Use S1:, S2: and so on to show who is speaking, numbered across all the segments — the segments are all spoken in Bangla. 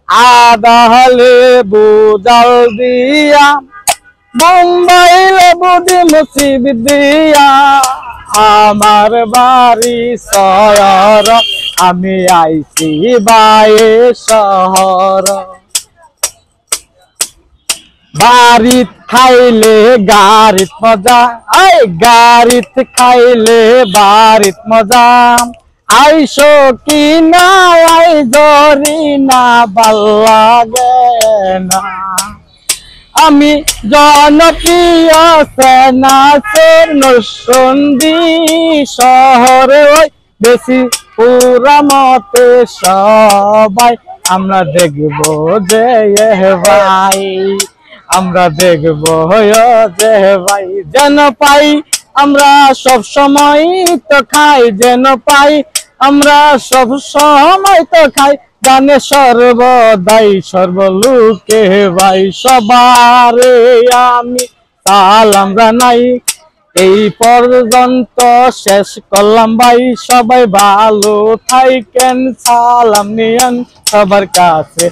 S1: আদা লেবু জাল দিয়া, বোম্বাই লেবু দি মুসিব দিয়া, আমার বাড়ি শহর, আমি আইছি বায়ে শহর। বাড়িত খাইলে গাড়িত মজা, আই গাড়িত খাইলে বাড়িত মজা, আইসো কি না আই জরি না ভাল লাগে না। আমি জনপ্রিয় সেনাসের নরসিংদী শহরে, ওই বেশি পুরা মতে সবাই আমরা দেখবো যে ভাই, আমরা দেখবো যে ভাই, যেন পাই আমরা সব সময় তো খাই, যেন পাই আমরা সব সময় তো খাই, জানে সর্বদাই সর্বলোকে ভাই। সবারে আমি সালাম জানাই, এই পর্যন্ত শেষ করলাম ভাই। সবাই ভালো থাকেন, সালাম নিয়েন সবার কাছে,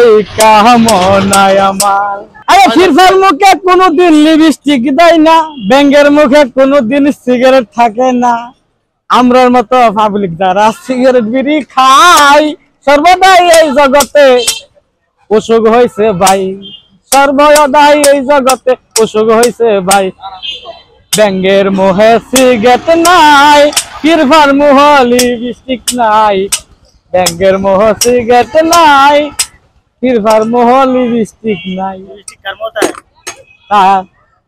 S1: এই কামনায় আমার। আরে ফিরফার মুখে কোনোদিন লিপস্টিক দেয় না, ব্যাঙের মুখে কোনোদিন সিগারেট থাকে না। আমরার মতো পাবলিক যারা সিগারেট বিড়ি খাই, সর্বদাই এই জগতে অসুখ হয়েছে ভাই, সর্বদাই এই জগতে অসুখ হয়েছে ভাই। ব্যাঙের মুখে সিগারেট নাই, ফিরফার মুখে লিপস্টিক নাই, ব্যাঙের মুখে সিগারেট নাই, ফিরফার মুখে লিপস্টিক নাই।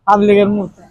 S1: পাবলিকের মুখে